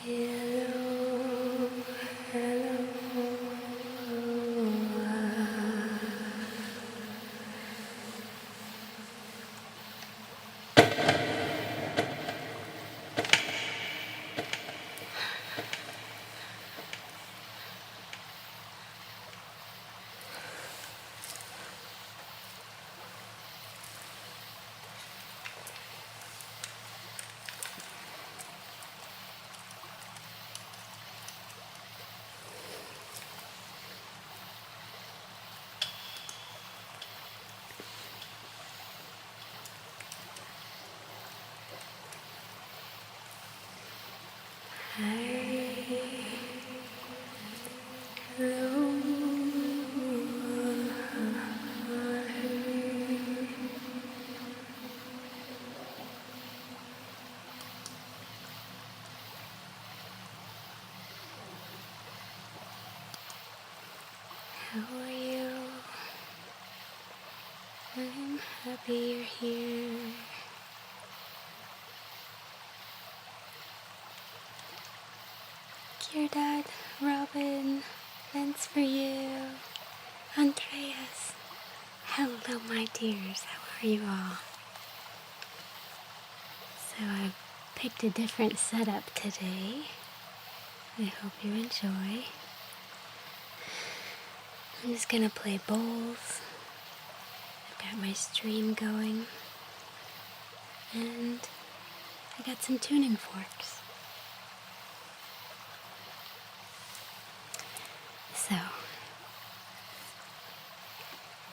Hello, hello. Hi, hello. How are you? I'm happy you're here. Dear Dad, Robin, thanks for you. Andreas, hello my dears, how are you all? So I picked a different setup today. I hope you enjoy. I'm just gonna play bowls. I've got my stream going. And I got some tuning forks. So,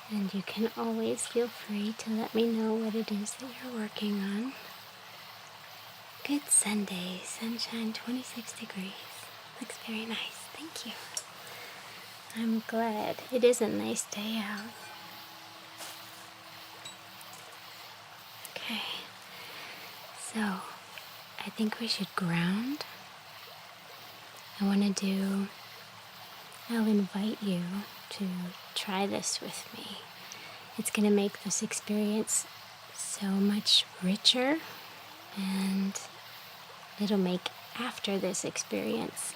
and you can always feel free to let me know what it is that you're working on. Good Sunday, sunshine, 26 degrees. Looks very nice, thank you. I'm glad. It is a nice day out. Okay, so I think we should ground. I'll invite you to try this with me. It's going to make this experience so much richer, and it'll make after this experience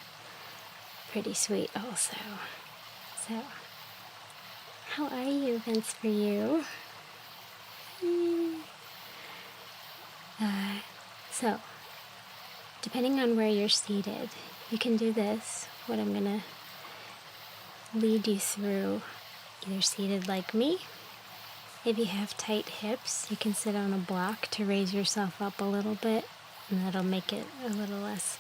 pretty sweet also. So, how are you, Vince, for you? So, depending on where you're seated, you can do this, what I'm going to lead you through, either seated like me. If you have tight hips, you can sit on a block to raise yourself up a little bit, and that'll make it a little less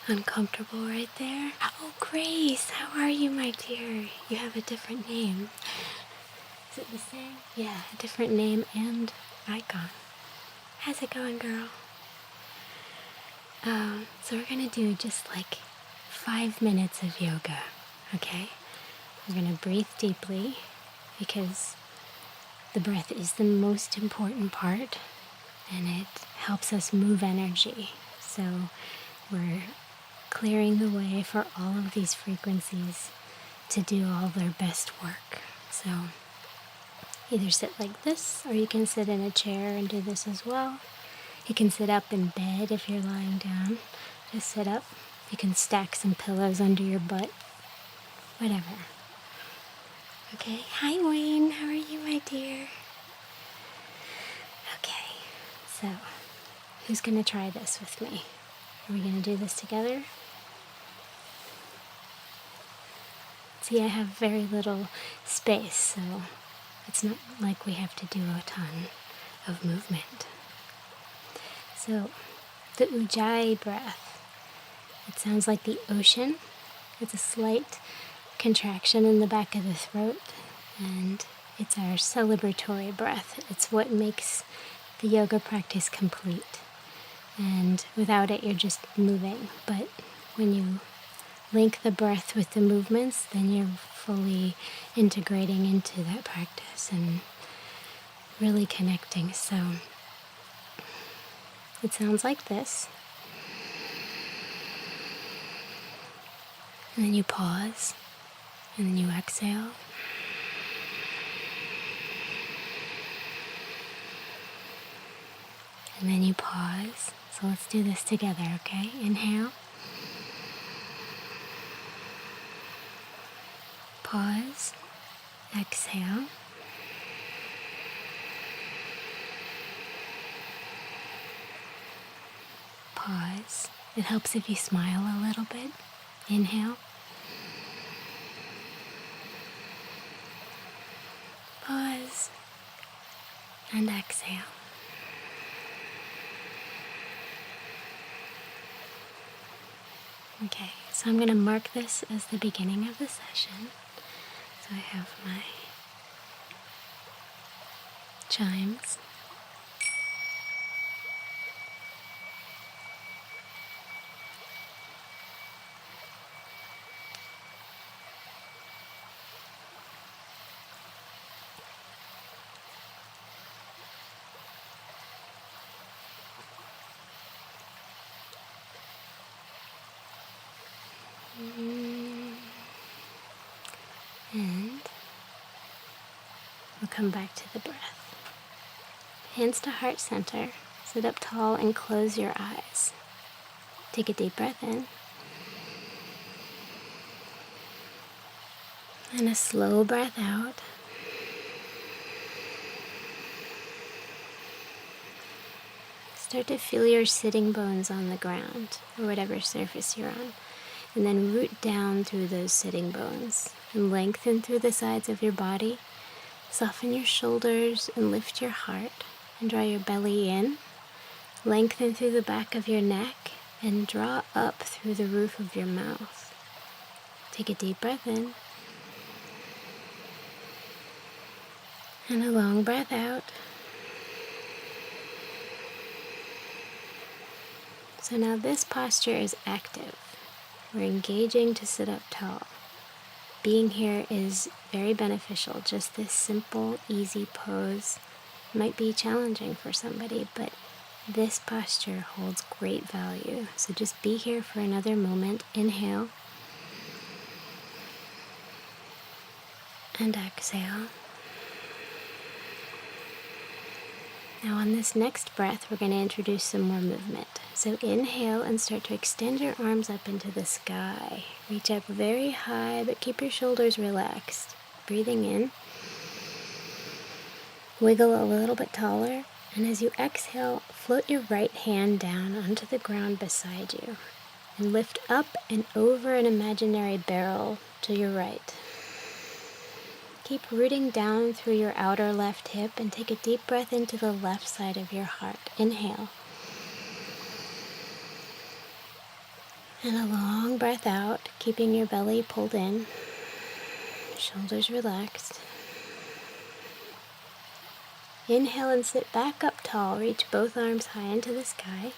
uncomfortable right there. Oh, Grace, how are you, my dear? You have a different name. Is it the same? Yeah, a different name and icon. How's it going, girl? So we're gonna do just like 5 minutes of yoga, okay? We're gonna breathe deeply because the breath is the most important part, and it helps us move energy. So we're clearing the way for all of these frequencies to do all their best work. So either sit like this, or you can sit in a chair and do this as well. You can sit up in bed if you're lying down. Just sit up. You can stack some pillows under your butt. Whatever. Okay. Hi, Wayne. How are you, my dear? Okay. So, who's going to try this with me? Are we going to do this together? See, I have very little space, so it's not like we have to do a ton of movement. So, the Ujjayi breath, it sounds like the ocean. It's a slight contraction in the back of the throat, and it's our celebratory breath. It's what makes the yoga practice complete. And without it, you're just moving. But when you link the breath with the movements, then you're fully integrating into that practice and really connecting. So it sounds like this. And then you pause, and then you exhale. And then you pause. So let's do this together, okay? Inhale. Pause. Exhale. Pause. It helps if you smile a little bit. Inhale. Pause. And exhale. Okay, so I'm going to mark this as the beginning of the session. So I have my chimes. And we'll come back to the breath. Hands to heart center. Sit up tall and close your eyes. Take a deep breath in. And a slow breath out. Start to feel your sitting bones on the ground, or whatever surface you're on. And then root down through those sitting bones and lengthen through the sides of your body. Soften your shoulders and lift your heart and draw your belly in. Lengthen through the back of your neck and draw up through the roof of your mouth. Take a deep breath in and a long breath out. So now this posture is active. We're engaging to sit up tall. Being here is very beneficial. Just this simple, easy pose might be challenging for somebody, but this posture holds great value. So just be here for another moment. Inhale. And exhale. Now on this next breath, we're going to introduce some more movement. So inhale and start to extend your arms up into the sky. Reach up very high, but keep your shoulders relaxed. Breathing in. Wiggle a little bit taller. And as you exhale, float your right hand down onto the ground beside you. And lift up and over an imaginary barrel to your right. Keep rooting down through your outer left hip and take a deep breath into the left side of your heart. Inhale. And a long breath out, keeping your belly pulled in, shoulders relaxed. Inhale and sit back up tall. Reach both arms high into the sky.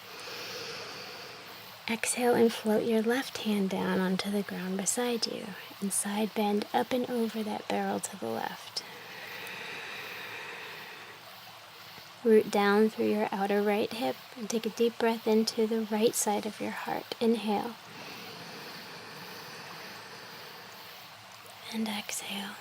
Exhale and float your left hand down onto the ground beside you. And side bend up and over that barrel to the left. Root down through your outer right hip and take a deep breath into the right side of your heart. Inhale. And exhale.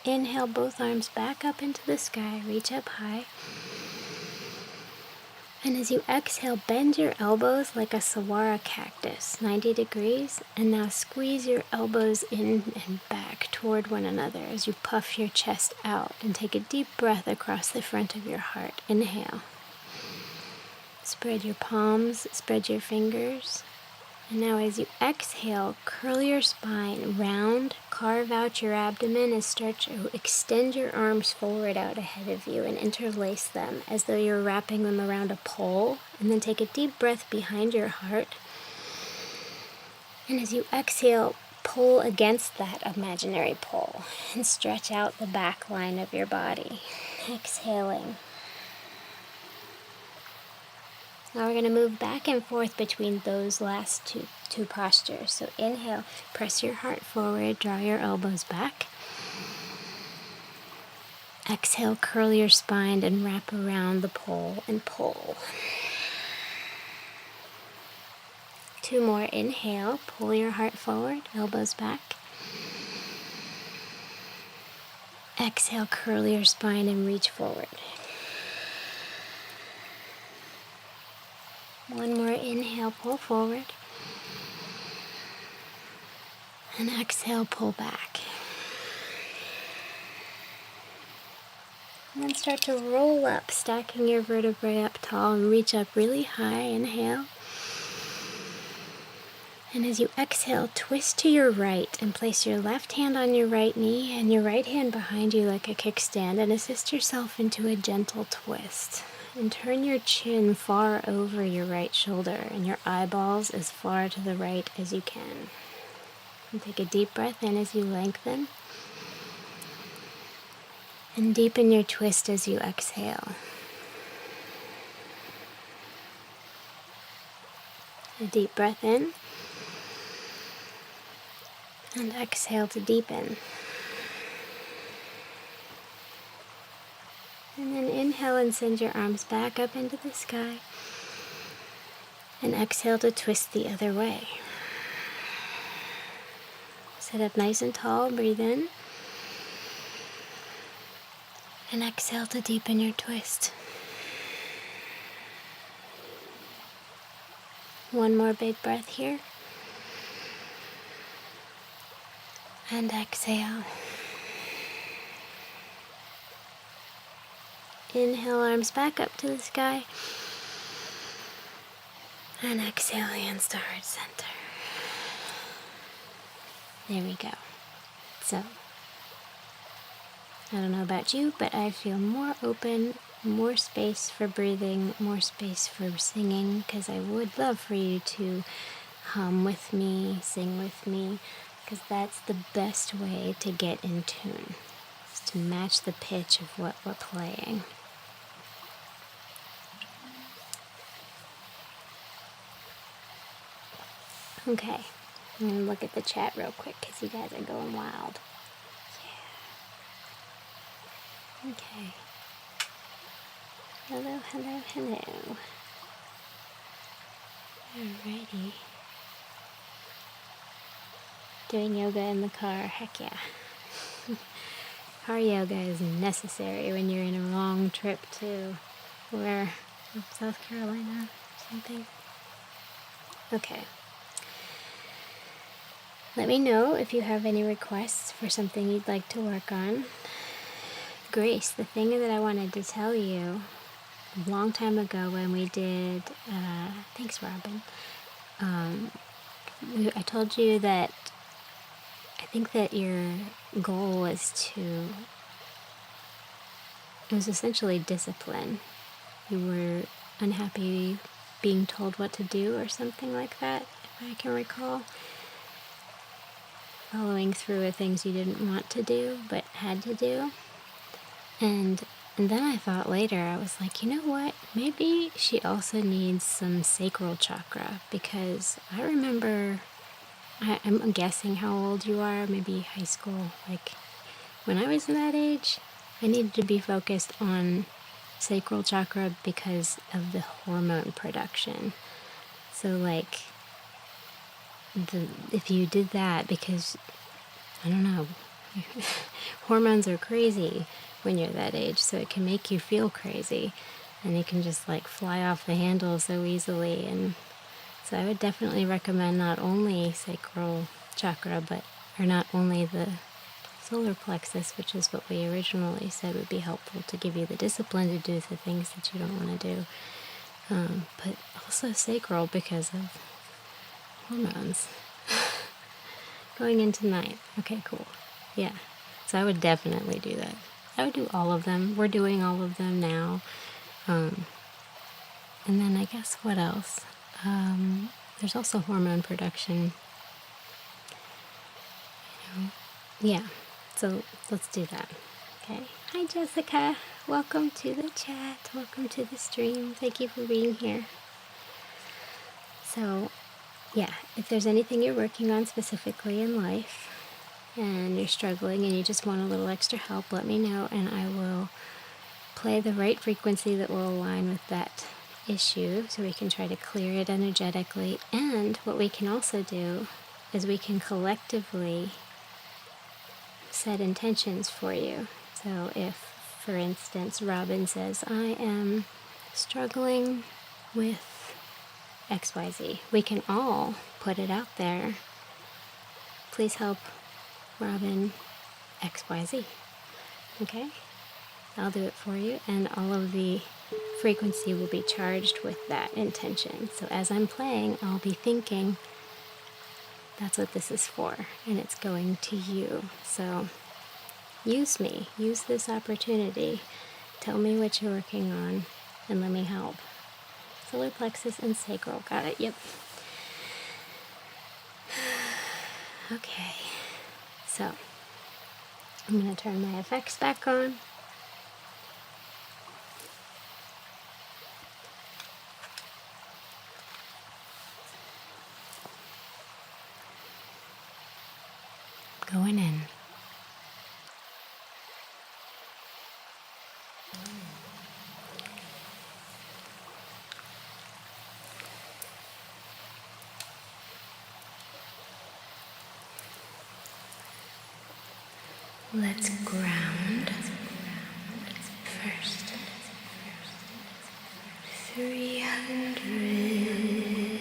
Inhale, both arms back up into the sky. Reach up high. And as you exhale, bend your elbows like a saguaro cactus, 90 degrees. And now squeeze your elbows in and back toward one another as you puff your chest out and take a deep breath across the front of your heart. Inhale. Spread your palms, spread your fingers. And now as you exhale, curl your spine, round, carve out your abdomen and start to extend your arms forward out ahead of you and interlace them as though you're wrapping them around a pole. And then take a deep breath behind your heart. And as you exhale, pull against that imaginary pole and stretch out the back line of your body. Exhaling. Now we're going to move back and forth between those last two postures. So inhale, press your heart forward, draw your elbows back. Exhale, curl your spine and wrap around the pole and pull. 2 more. Inhale, pull your heart forward, elbows back. Exhale, curl your spine and reach forward. 1 more. Inhale, pull forward. And exhale, pull back. And then start to roll up, stacking your vertebrae up tall and reach up really high. Inhale. And as you exhale, twist to your right and place your left hand on your right knee and your right hand behind you like a kickstand, and assist yourself into a gentle twist. And turn your chin far over your right shoulder and your eyeballs as far to the right as you can. And take a deep breath in as you lengthen. And deepen your twist as you exhale. A deep breath in. And exhale to deepen. And then inhale and send your arms back up into the sky. And exhale to twist the other way. Sit up nice and tall, breathe in. And exhale to deepen your twist. One more big breath here. And exhale. Inhale, arms back up to the sky. And exhale, hands to heart center. There we go. So, I don't know about you, but I feel more open, more space for breathing, more space for singing, because I would love for you to hum with me, sing with me, because that's the best way to get in tune, is to match the pitch of what we're playing. Okay, I'm going to look at the chat real quick, because you guys are going wild. Okay. Hello, hello, hello. Alrighty. Doing yoga in the car, heck yeah. Car yoga is necessary when you're in a long trip to South Carolina or something. Okay. Let me know if you have any requests for something you'd like to work on. Grace, the thing that I wanted to tell you a long time ago when we did, thanks Robin, I told you that I think that your goal was it was essentially discipline. You were unhappy being told what to do or something like that, if I can recall. Following through with things you didn't want to do but had to do. And then I thought later, I was like, you know what? Maybe she also needs some sacral chakra, because I remember, I'm guessing how old you are, maybe high school. Like, when I was that age, I needed to be focused on sacral chakra because of the hormone production. So, like, if you did that, because, I don't know, hormones are crazy when you're that age, so it can make you feel crazy, and you can just like fly off the handle so easily. And so I would definitely recommend not only sacral chakra, or not only the solar plexus, which is what we originally said would be helpful to give you the discipline to do the things that you don't want to do, but also sacral because of hormones. Going into 9. Okay, cool. Yeah. So I would definitely do that. I would do all of them. We're doing all of them now. And then I guess what else? There's also hormone production. Yeah. So let's do that. Okay. Hi, Jessica. Welcome to the chat. Welcome to the stream. Thank you for being here. So, yeah, if there's anything you're working on specifically in life, and you're struggling and you just want a little extra help, let me know, and I will play the right frequency that will align with that issue so we can try to clear it energetically. And what we can also do is we can collectively set intentions for you. So if, for instance, Robin says, I am struggling with XYZ, we can all put it out there please help Robin XYZ. Okay? I'll do it for you, and all of the frequency will be charged with that intention. So as I'm playing, I'll be thinking, that's what this is for, and it's going to you. So use me, use this opportunity. Tell me what you're working on, and let me help. Solar plexus and sacral, got it, yep. Okay, so I'm going to turn my effects back on. Going in. Let's ground first. 396.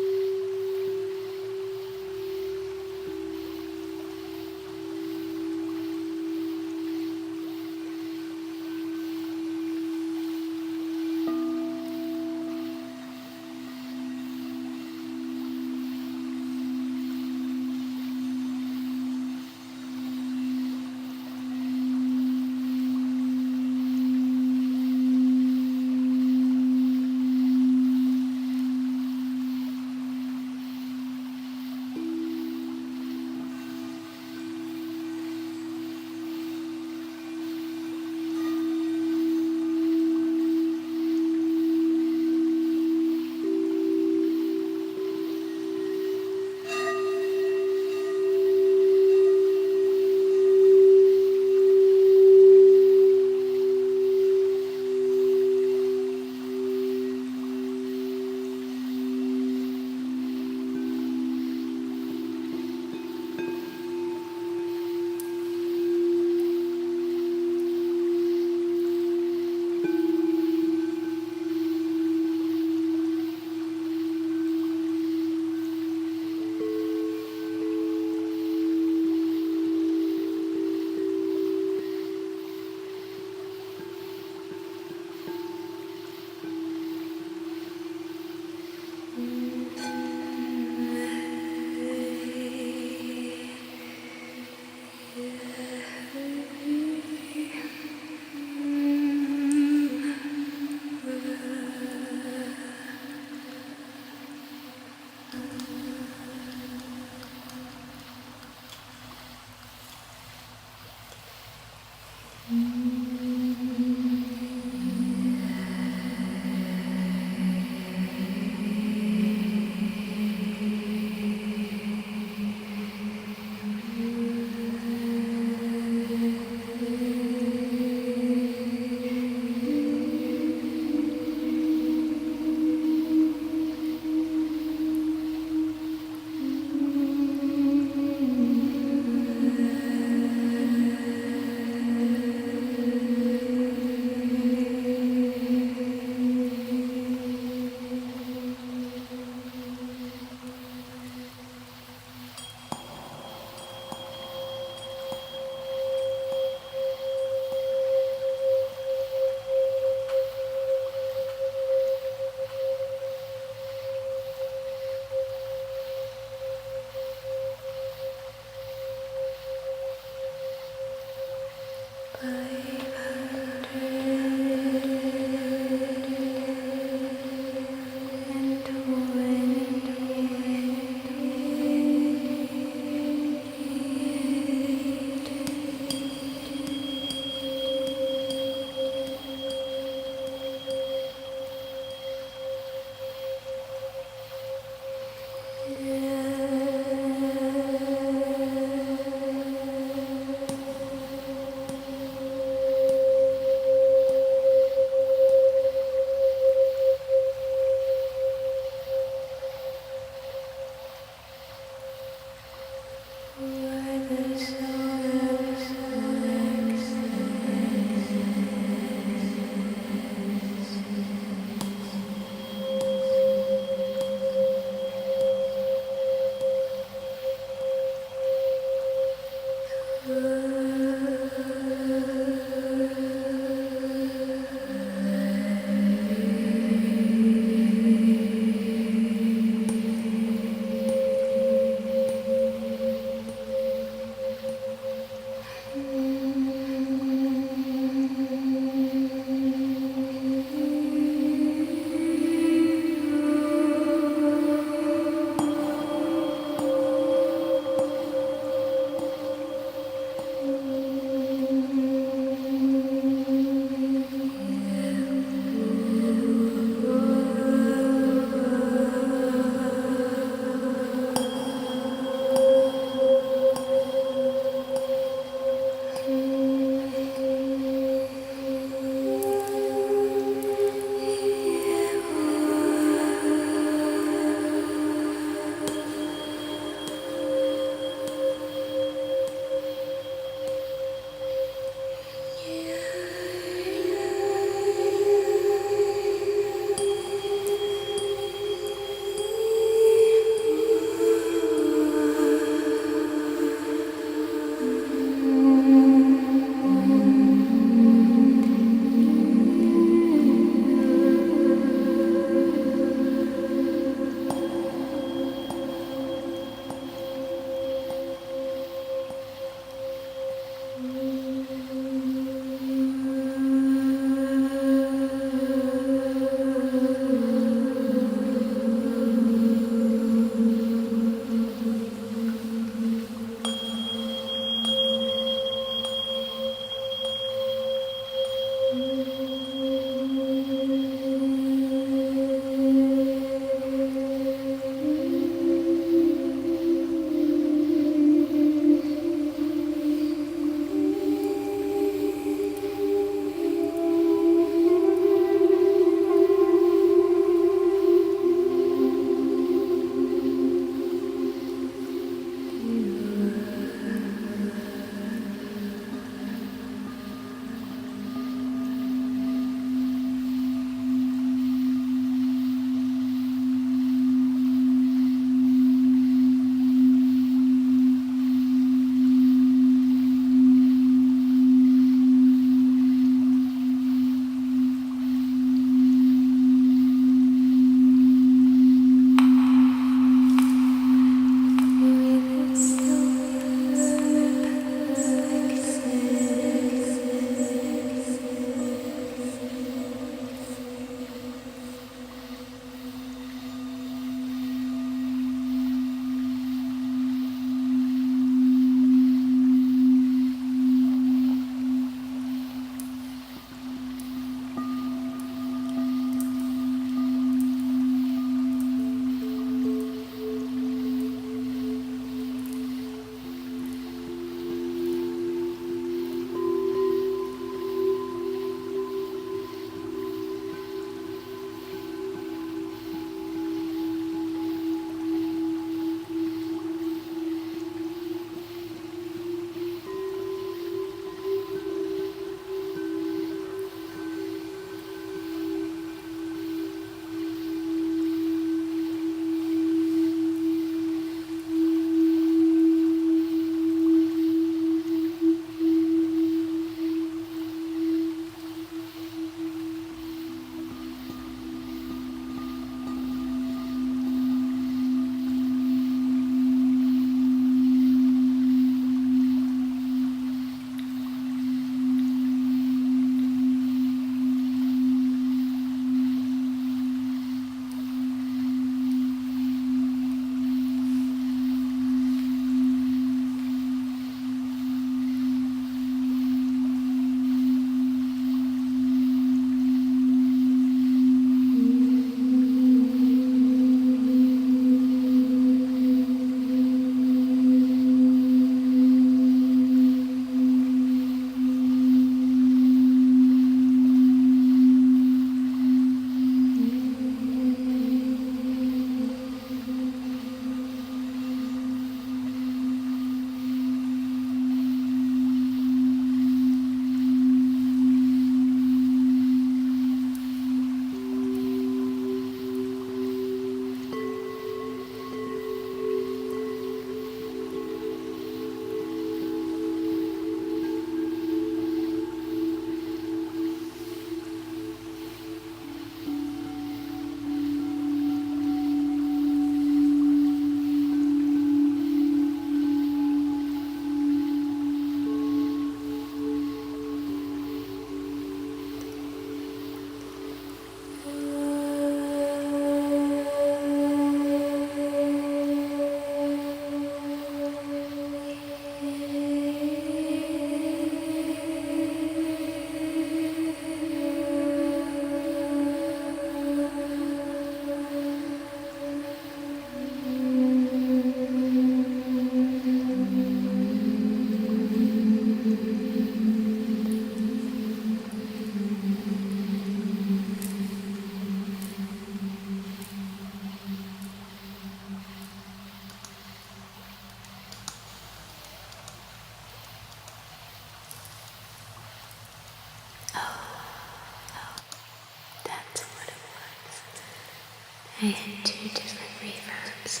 I had two different reverbs.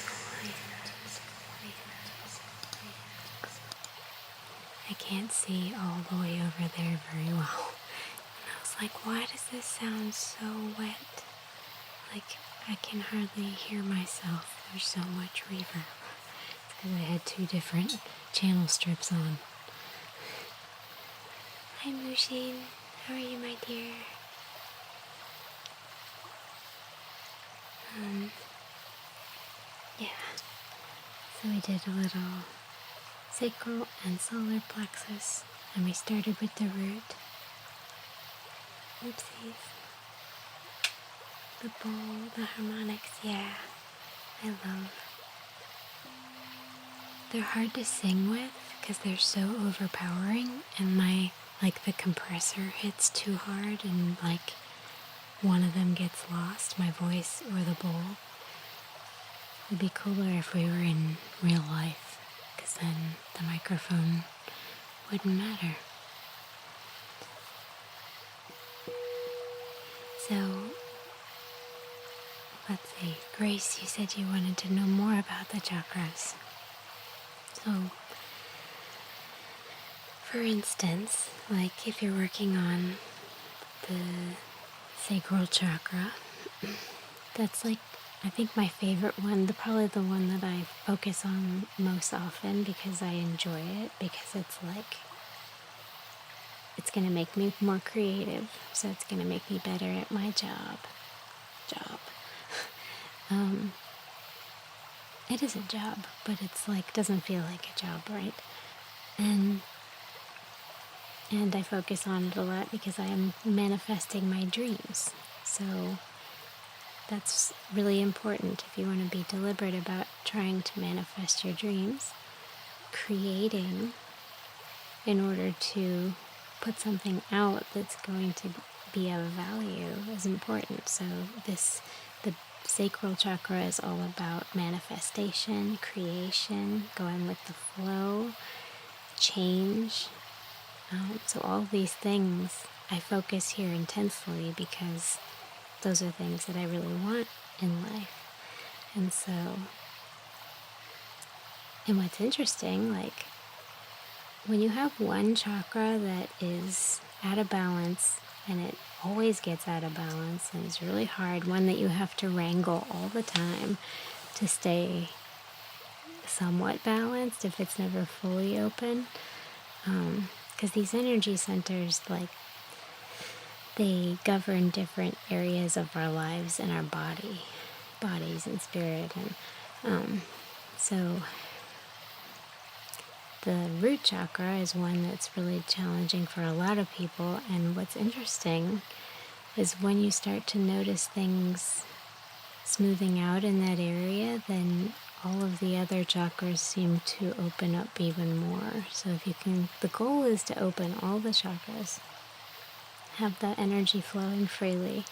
I can't see all the way over there very well. And I was like, why does this sound so wet? Like, I can hardly hear myself. There's so much reverb. It's because I had two different channel strips on. Hi, Mushin. How are you, my dear? Yeah. So we did a little sacral and solar plexus, and we started with the root. Oopsies. The bowl, the harmonics, yeah. I love. They're hard to sing with because they're so overpowering, and the compressor hits too hard, and like one of them gets lost, my voice or the bowl. It'd be cooler if we were in real life, because then the microphone wouldn't matter. So, let's see. Grace, you said you wanted to know more about the chakras. So, for instance, like if you're working on the sacral chakra, that's like, I think my favorite one, probably the one that I focus on most often because I enjoy it, because it's like, it's going to make me more creative, so it's going to make me better at my job. It is a job, but it's like, doesn't feel like a job, right? And I focus on it a lot because I am manifesting my dreams. So that's really important if you want to be deliberate about trying to manifest your dreams. Creating in order to put something out that's going to be of value is important. So the sacral chakra is all about manifestation, creation, going with the flow, change. So all these things I focus here intensely because those are things that I really want in life. And what's interesting, like when you have one chakra that is out of balance, and it always gets out of balance, and it's really hard, one that you have to wrangle all the time to stay somewhat balanced if it's never fully open. Because these energy centers, like, they govern different areas of our lives and our bodies and spirit. And so the root chakra is one that's really challenging for a lot of people. And what's interesting is when you start to notice things smoothing out in that area, then all of the other chakras seem to open up even more. So if you can, the goal is to open all the chakras, have that energy flowing freely.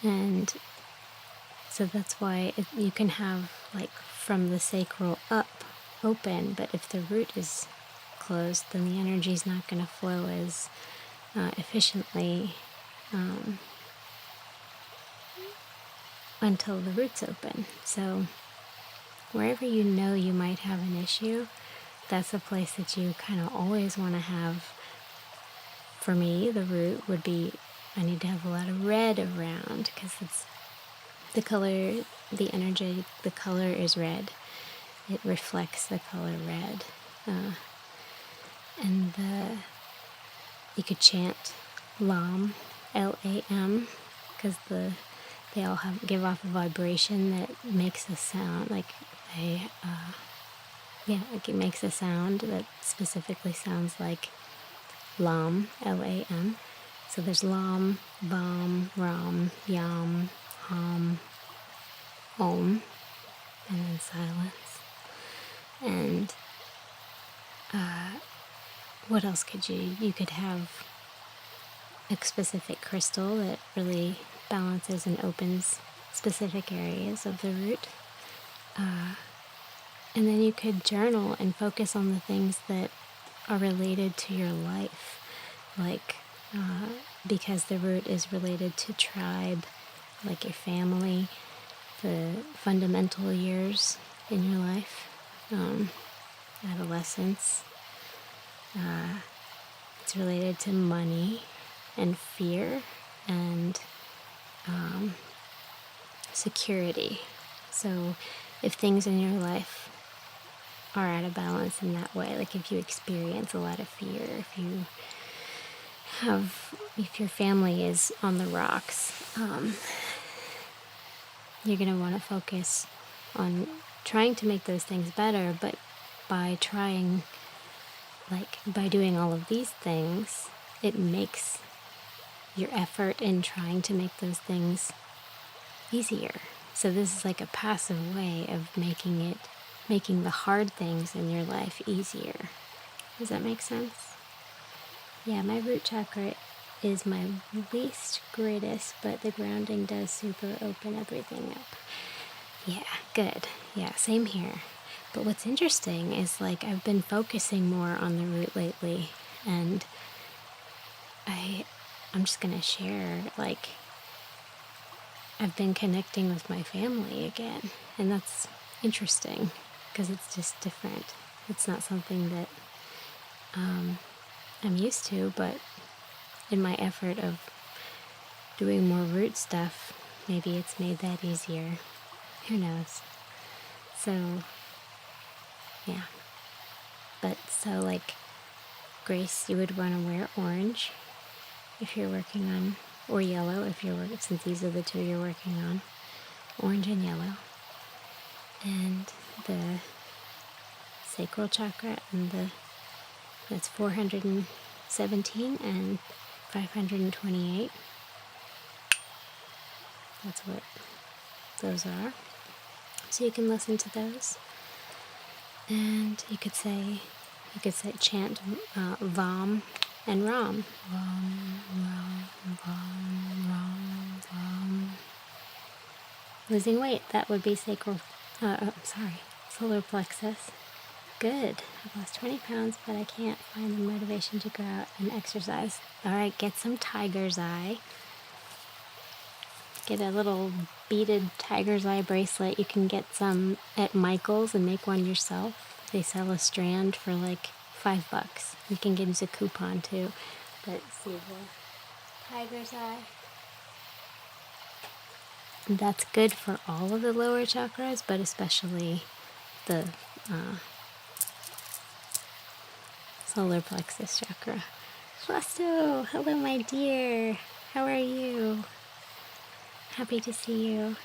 And so that's why you can have, like, from the sacral up open, but if the root is closed, then the energy is not going to flow as efficiently until the root's open. So wherever you know you might have an issue, that's a place that you kind of always want to have. For me, the root would be, I need to have a lot of red around, because it's the color, the energy, the color is red. It reflects the color red. And you could chant LAM, Lam, because they all give off a vibration that makes a sound, like it makes a sound that specifically sounds like LAM, Lam. So there's LAM, BAM, RAM, YAM, HAM, OM, and then silence. And what else could you could have a specific crystal that really balances and opens specific areas of the root. And then you could journal and focus on the things that are related to your life, like because the root is related to tribe, like your family. the fundamental years in your life, adolescence. It's related to money and fear and security. So if things in your life are out of balance in that way, like if you experience a lot of fear, if your family is on the rocks, you're going to want to focus on trying to make those things better, but by doing all of these things, it makes your effort in trying to make those things easier. So this is like a passive way of making the hard things in your life easier. Does that make sense? Yeah, my root chakra is my least greatest, but the grounding does super open everything up. Yeah, good. Yeah, same here. But what's interesting is like I've been focusing more on the root lately, and I'm just gonna share, like, I've been connecting with my family again, and that's interesting because it's just different. It's not something that I'm used to, but in my effort of doing more root stuff, maybe it's made that easier. Who knows? So, yeah. But so, like, Grace, you would want to wear orange if you're working on, or yellow if you're working, since these are the two you're working on, orange and yellow. And the sacral chakra, and that's 417 and 528. That's what those are. So you can listen to those. And you could chant Vam and Ram. Vam, Ram, Vam, Ram, Vam. Losing weight, that would be solar plexus. Good. I've lost 20 pounds, but I can't find the motivation to go out and exercise. All right, get some tiger's eye. Get a little beaded tiger's eye bracelet. You can get some at Michael's and make one yourself. They sell a strand for like $5. You can use a coupon too. But see the tiger's eye. And that's good for all of the lower chakras, but especially the solar plexus chakra. Fausto, hello my dear. How are you? Happy to see you.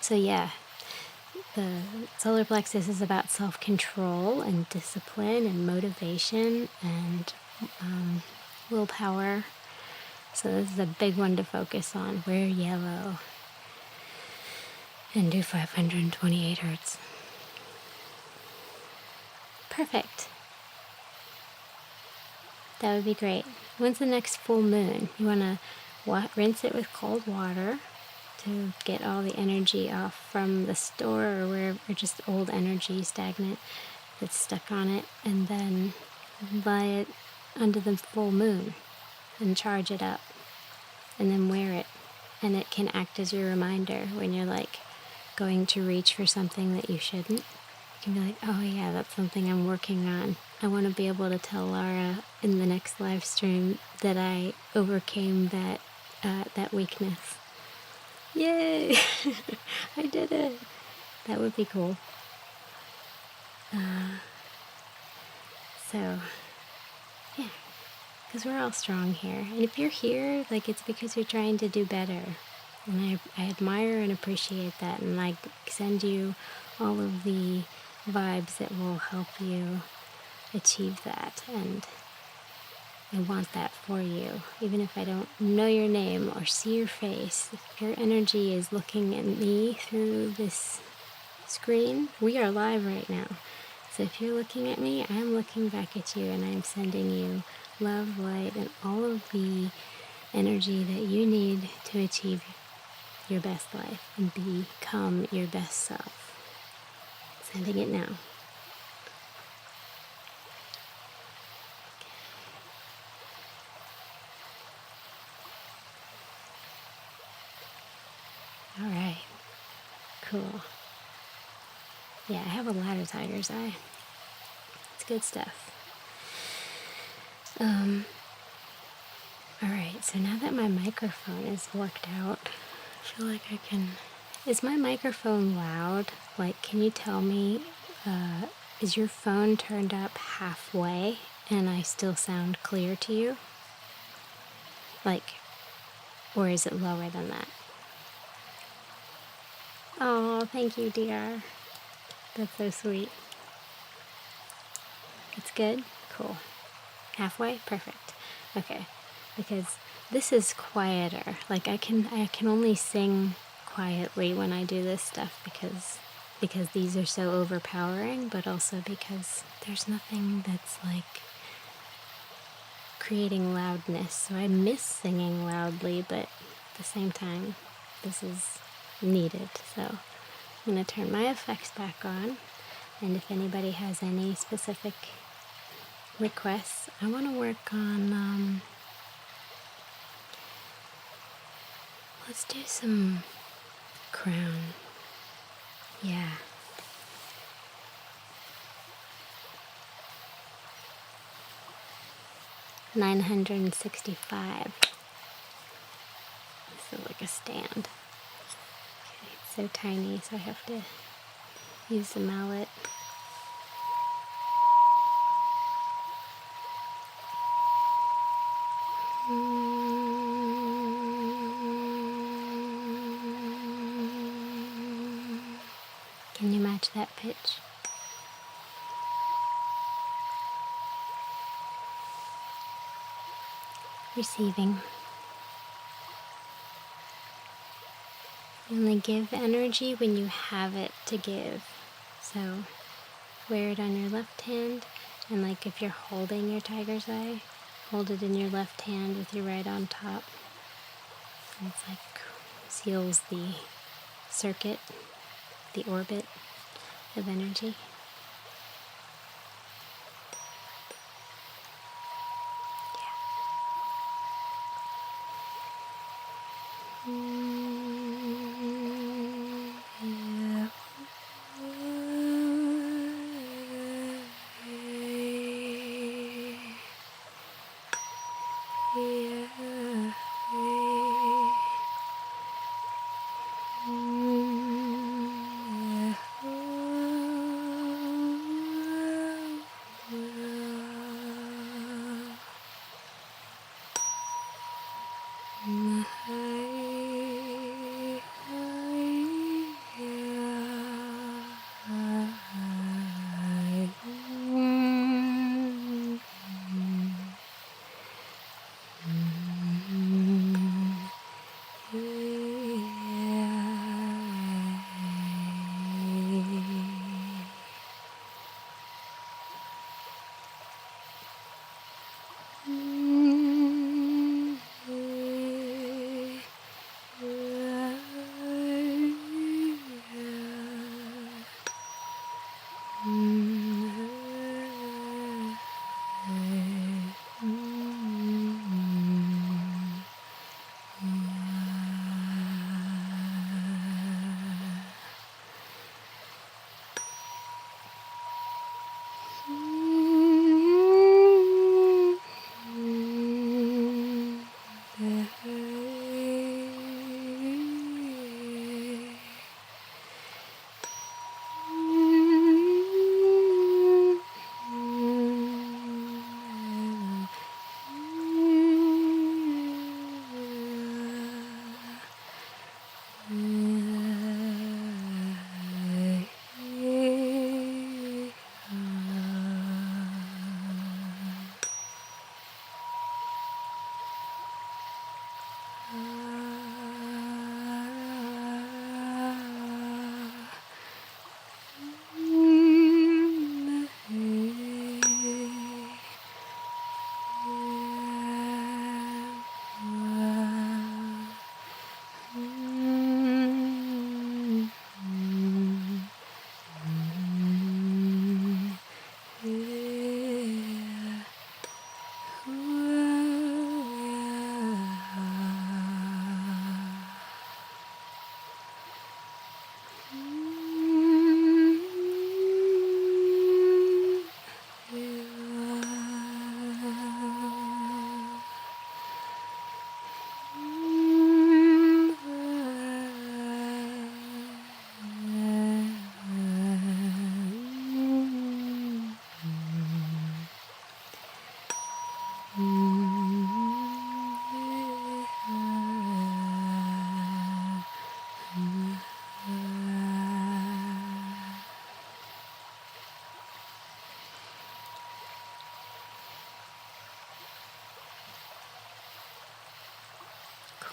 So yeah, the solar plexus is about self-control and discipline and motivation and willpower. So this is a big one to focus on. Wear yellow and do 528 hertz. Perfect. That would be great. When's the next full moon? You want to rinse it with cold water to get all the energy off from the store or wherever, or just old energy stagnant that's stuck on it, and then lie it under the full moon and charge it up, and then wear it, and it can act as your reminder when you're like going to reach for something that you shouldn't. You can be like, oh yeah, that's something I'm working on. I want to be able to tell Laura in the next live stream that I overcame that weakness. Yay! I did it. That would be cool. So, yeah, because we're all strong here. And if you're here, like, it's because you're trying to do better. And I admire and appreciate that. And I send you all of the vibes that will help you achieve that. And I want that for you. Even if I don't know your name or see your face, if your energy is looking at me through this screen, we are live right now. So if you're looking at me, I'm looking back at you, and I'm sending you love, light, and all of the energy that you need to achieve your best life and become your best self. Sending it now. All right. Cool. Yeah, I have a lot of tiger's eye. It's good stuff. All right, so now that my microphone is worked out, I feel like I can... Is my microphone loud? Like, can you tell me, is your phone turned up halfway and I still sound clear to you? Like, or is it lower than that? Oh, thank you, dear. That's so sweet. It's good? Cool. Halfway? Perfect. Okay. Because this is quieter. Like I can only sing quietly when I do this stuff because these are so overpowering, but also because there's nothing that's like creating loudness. So I miss singing loudly, but at the same time, this is needed. So I'm going to turn my effects back on. And if anybody has any specific requests, I want to work on, let's do some crown. Yeah. $965. This is like a stand. Okay, it's so tiny, so I have to use the mallet. Can you match that pitch? Receiving. You only give energy when you have it to give. So wear it on your left hand, and like if you're holding your tiger's eye, hold it in your left hand with your right on top. And it's like seals the circuit, the orbit of energy.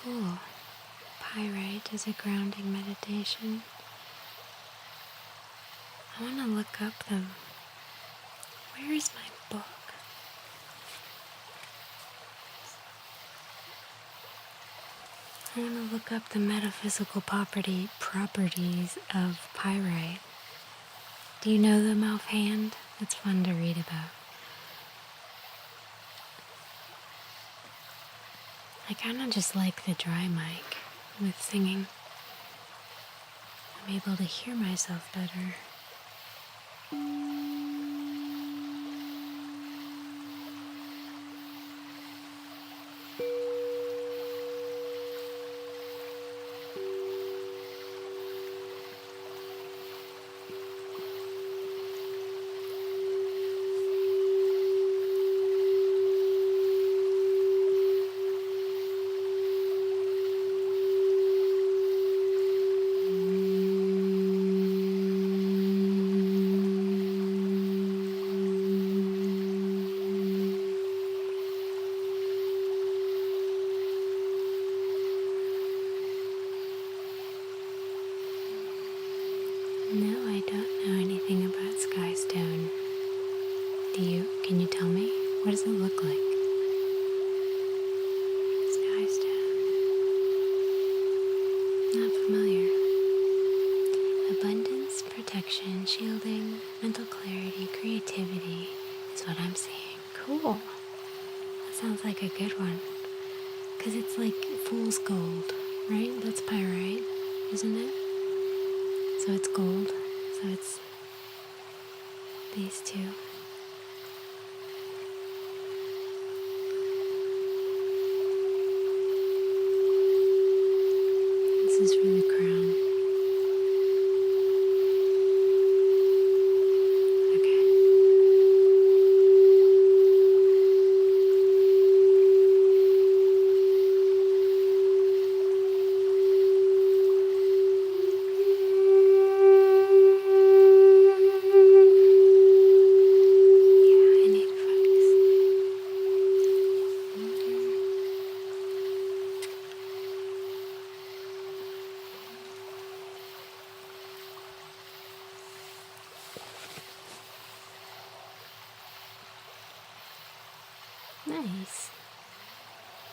Cool. Pyrite is a grounding meditation. I want to look up them. Where is my book? I want to look up the metaphysical properties of pyrite. Do you know them offhand? It's fun to read about. I kind of just like the dry mic with singing. I'm able to hear myself better. No, I don't know anything about Skystone. Do you? Can you tell me? What does it look like? Skystone. Not familiar. Abundance, protection, shielding, mental clarity, creativity is what I'm seeing. Cool. That sounds like a good one. Because it's like fool's gold, right? That's pyrite, isn't it? So it's gold. So it's these two. This is for the crown. Okay. Yeah, I need to focus. Nice.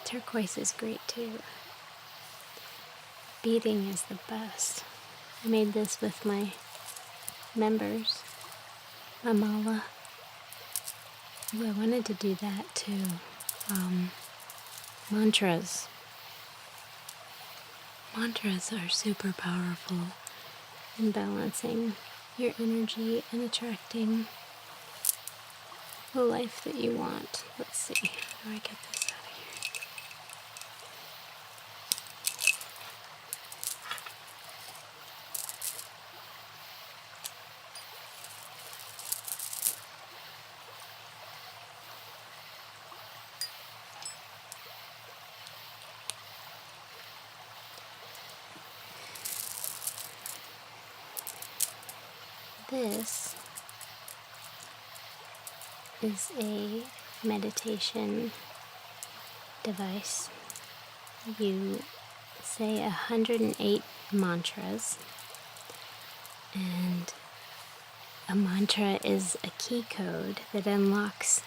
Turquoise is great too. Beading is the best. I made this with my members, Amala. Ooh, I wanted to do that too. Mantras. Mantras are super powerful in balancing your energy and attracting the life that you want. Let's see. How do I get this out of here? This is a meditation device. You say 108 mantras, and a mantra is a key code that unlocks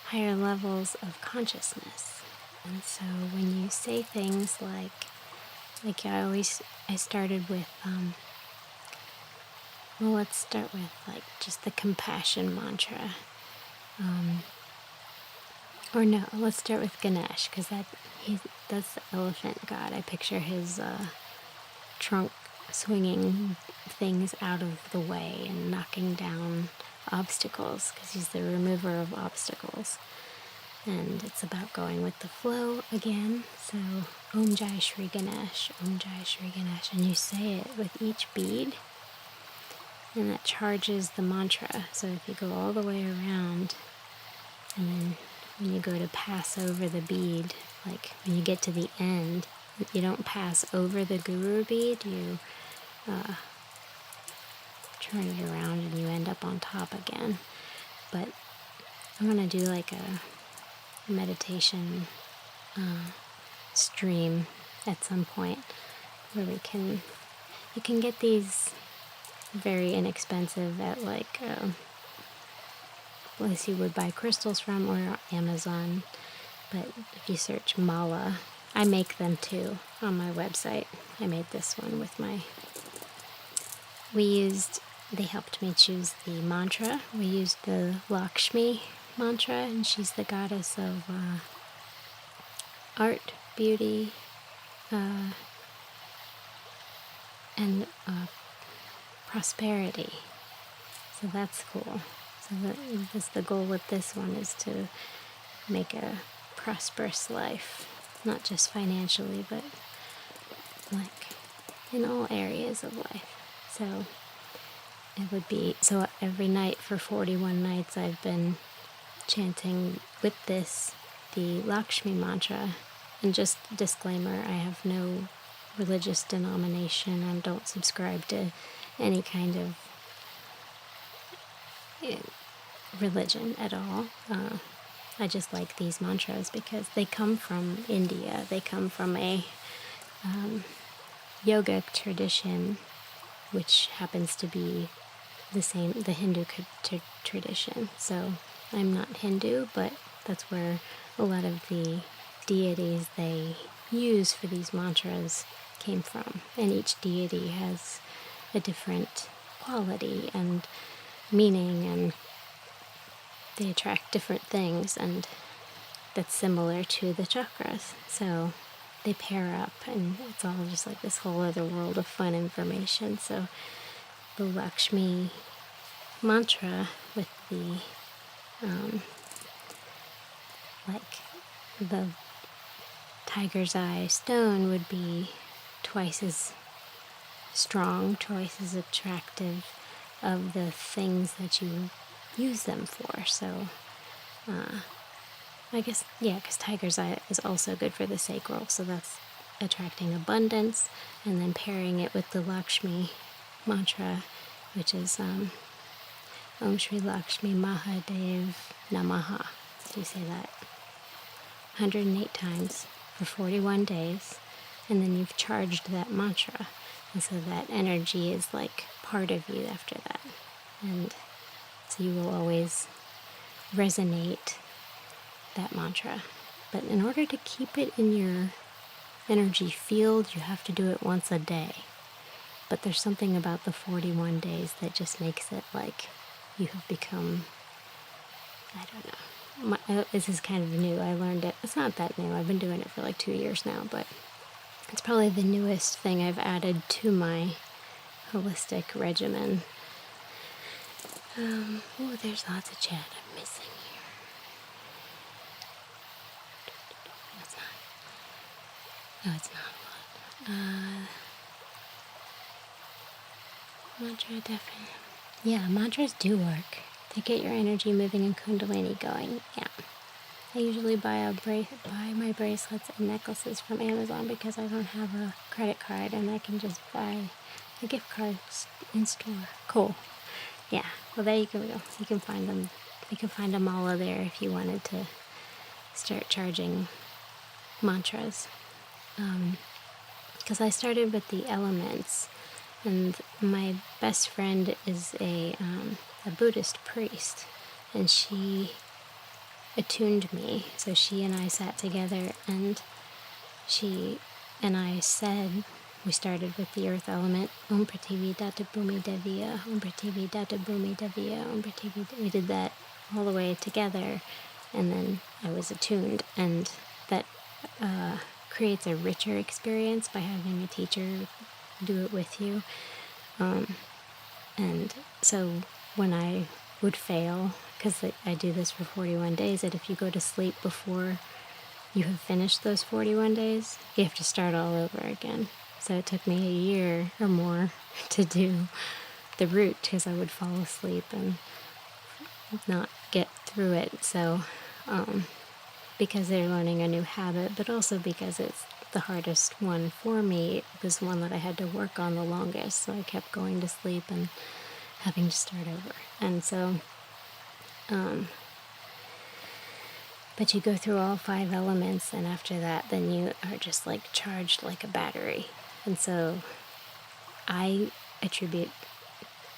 higher levels of consciousness. And so when you say things like I started with, well, let's start with like just the compassion mantra. Or no, let's start with Ganesh, because that's the elephant god. I picture his trunk swinging things out of the way and knocking down obstacles, because he's the remover of obstacles. And it's about going with the flow again. So, Om Jai Shri Ganesh, Om Jai Shri Ganesh. And you say it with each bead, and that charges the mantra. So if you go all the way around, and then when you go to pass over the bead, like when you get to the end, you don't pass over the guru bead, you turn it around and you end up on top again. But I'm going to do like a meditation stream at some point where you can get these very inexpensive at like place you would buy crystals from or Amazon. But if you search mala, I make them too on my website. I made this one with they helped me choose the mantra. We used the Lakshmi mantra, and she's the goddess of art, beauty, and prosperity. So that's cool. So the goal with this one is to make a prosperous life, not just financially, but like in all areas of life. So it would be, so every night for 41 nights I've been chanting with this, the Lakshmi mantra. And just disclaimer, I have no religious denomination and don't subscribe to any kind of religion at all. I just like these mantras because they come from India. They come from a yoga tradition, which happens to be the Hindu tradition. So I'm not Hindu, but that's where a lot of the deities they use for these mantras came from. And each deity has a different quality and meaning, and they attract different things, and that's similar to the chakras. So they pair up, and it's all just like this whole other world of fun information. So the Lakshmi mantra with the the tiger's eye stone would be twice as strong, twice as attractive of the things that you use them for. So I guess, yeah, because tiger's eye is also good for the sacral, so that's attracting abundance, and then pairing it with the Lakshmi mantra, which is Om Shri Lakshmi Mahadev Namaha. So you say that 108 times for 41 days, and then you've charged that mantra, and so that energy is like part of you after that, and so you will always resonate that mantra. But in order to keep it in your energy field, you have to do it once a day. But there's something about the 41 days that just makes it like you have become, I don't know. This is kind of new. I learned it. It's not that new. I've been doing it for like 2 years now, but it's probably the newest thing I've added to my holistic regimen. Oh, there's lots of chat I'm missing here. It's not. Oh, it's not a lot. Mantra definitely. Yeah, mantras do work. They get your energy moving and Kundalini going. Yeah. I usually buy my bracelets and necklaces from Amazon because I don't have a credit card, and I can just buy the gift cards in store. Cool. Yeah. Well, there you go. You can find them. You can find them all there if you wanted to start charging mantras. Because I started with the elements, and my best friend is a Buddhist priest, and she attuned me. So she and I sat together, and she and I said, we started with the earth element, Om Prativi Data Bhumi Devya, Om Prativi Data Bhumi Devya, Om Prativi. We did that all the way together, and then I was attuned, and that creates a richer experience by having a teacher do it with you. And so when I would fail, because I do this for 41 days, that if you go to sleep before you have finished those 41 days, you have to start all over again. So it took me a year or more to do the route, because I would fall asleep and not get through it. So because they're learning a new habit, but also because it's the hardest one for me, it was one that I had to work on the longest. So I kept going to sleep and having to start over. And so But you go through all 5 elements, and after that, then you are just like charged like a battery. And so I attribute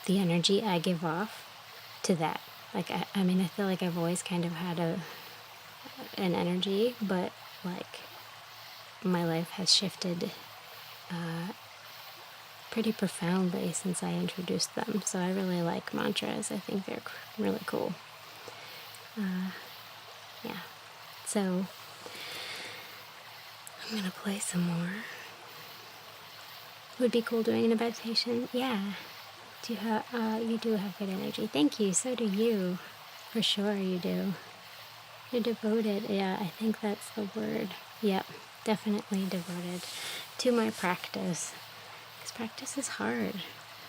the energy I give off to that. Like, I mean, I feel like I've always kind of had an energy, but like my life has shifted pretty profoundly since I introduced them. So I really like mantras. I think they're really cool. Yeah. So I'm going to play some more. Would be cool doing a meditation. Yeah. You do have good energy. Thank you. So do you. For sure you do. You're devoted. Yeah, I think that's the word. Yep. Definitely devoted to my practice. Because practice is hard.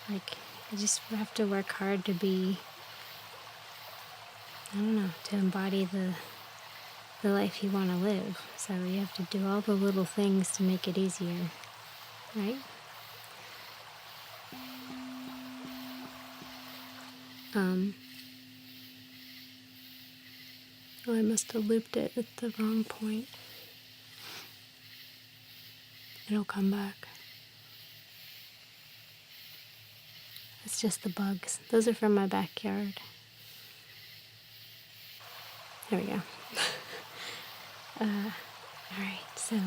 Like, you just have to work hard to be, I don't know, to embody the life you want to live. So you have to do all the little things to make it easier, right? Oh, I must have looped it at the wrong point. It'll come back. It's just the bugs. Those are from my backyard. There we go. All right, so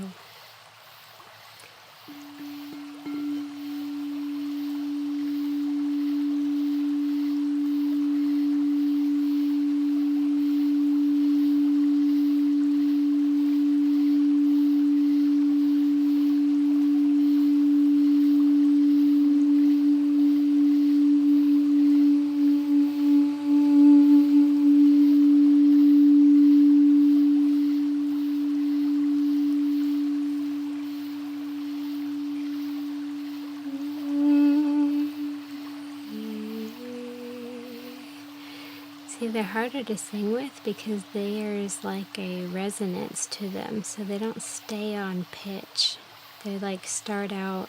see, they're harder to sing with because there's like a resonance to them, so they don't stay on pitch. They like start out.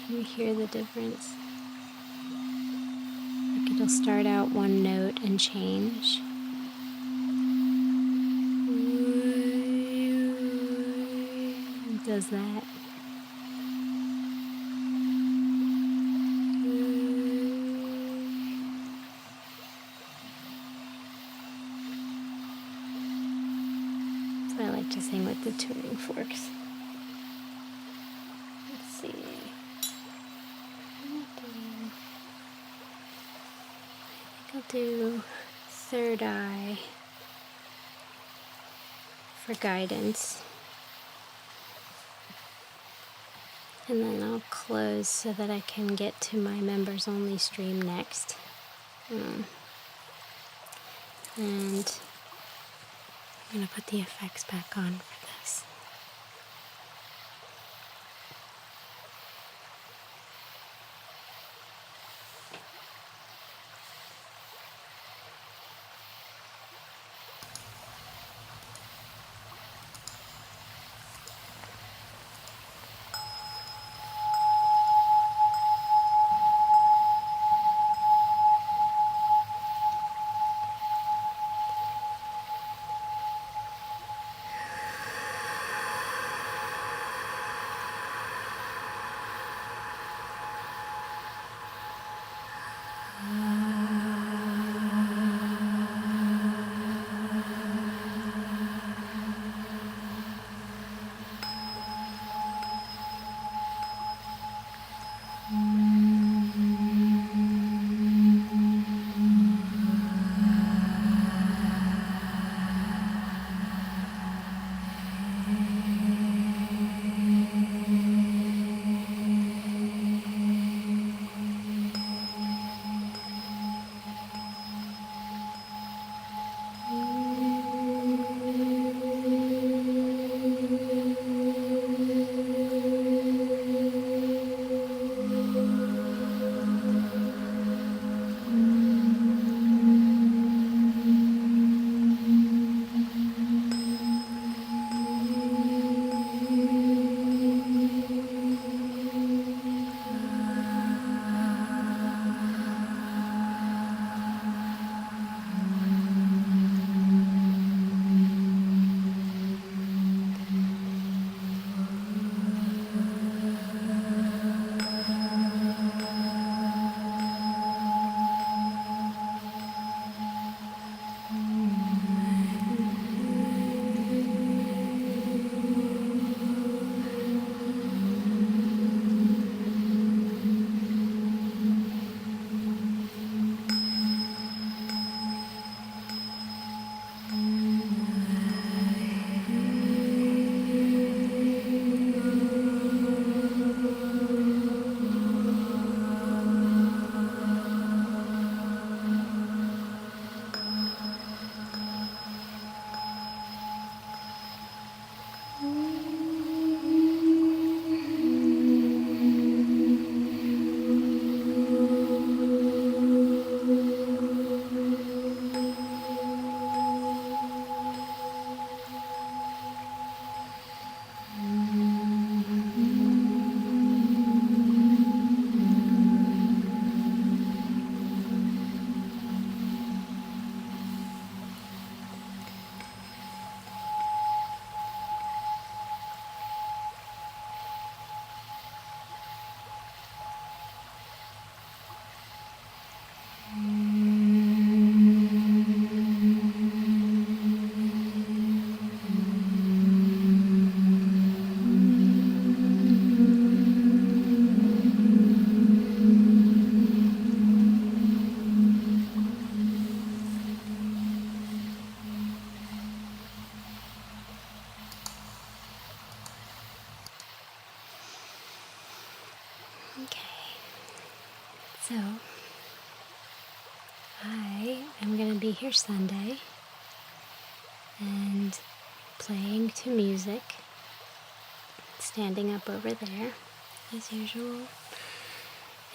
Can you hear the difference? Like, it'll start out one note and change. It does that. So I like to sing with the tuning forks. Let's see. I think I'll do third eye for guidance. And then I'll close so that I can get to my members only stream next. And I'm going to put the effects back on for this. So, I am going to be here Sunday and playing to music, standing up over there as usual,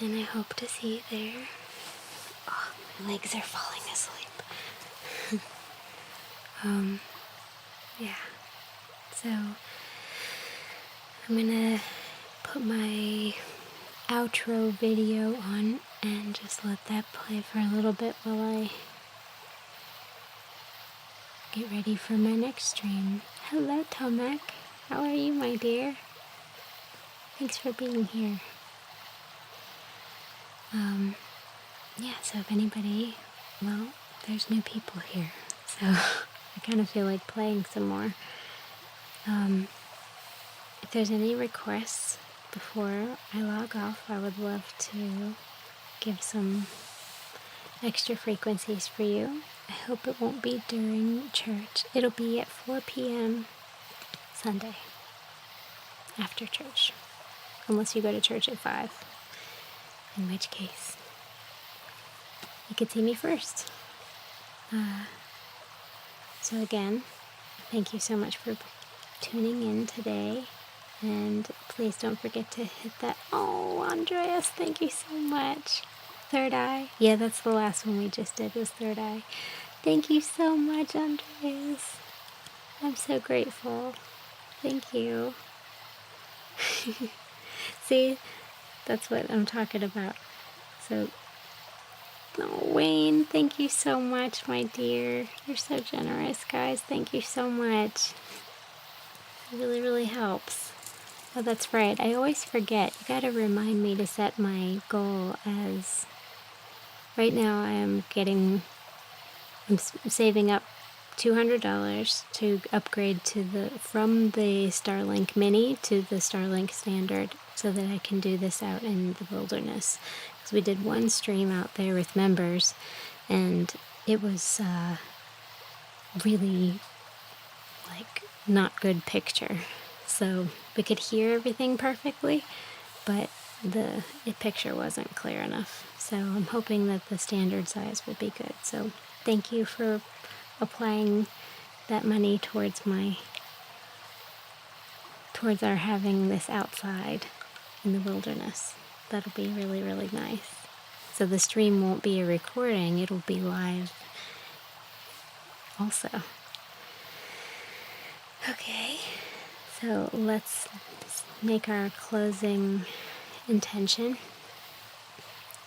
and I hope to see you there. Oh, my legs are falling asleep. Yeah, so I'm gonna put my outro video on and just let that play for a little bit while I get ready for my next stream. Hello, Tomek. How are you, my dear? Thanks for being here. Yeah, so if anybody, well, there's new people here, so I kind of feel like playing some more. If there's any requests before I log off, I would love to give some extra frequencies for you. I hope it won't be during church. It'll be at 4 p.m. Sunday, after church, unless you go to church at 5, in which case you could see me first. So again, thank you so much for tuning in today, and please don't forget to hit that. Oh, Andreas, thank you so much. Third eye. Yeah, that's the last one we just did, was third eye. Thank you so much, Andreas. I'm so grateful. Thank you. See, that's what I'm talking about. So, oh, Wayne, thank you so much, my dear. You're so generous, guys. Thank you so much. It really, really helps. Oh, that's right. I always forget. You gotta remind me to set my goal as... Right now I'm saving up $200 to upgrade from the Starlink Mini to the Starlink Standard so that I can do this out in the wilderness. Because we did one stream out there with members, and it was really not good picture. So we could hear everything perfectly, but the picture wasn't clear enough. So I'm hoping that the standard size will be good. So thank you for applying that money towards our having this outside in the wilderness. That'll be really, really nice. So the stream won't be a recording, it'll be live also. Okay, so let's make our closing intention.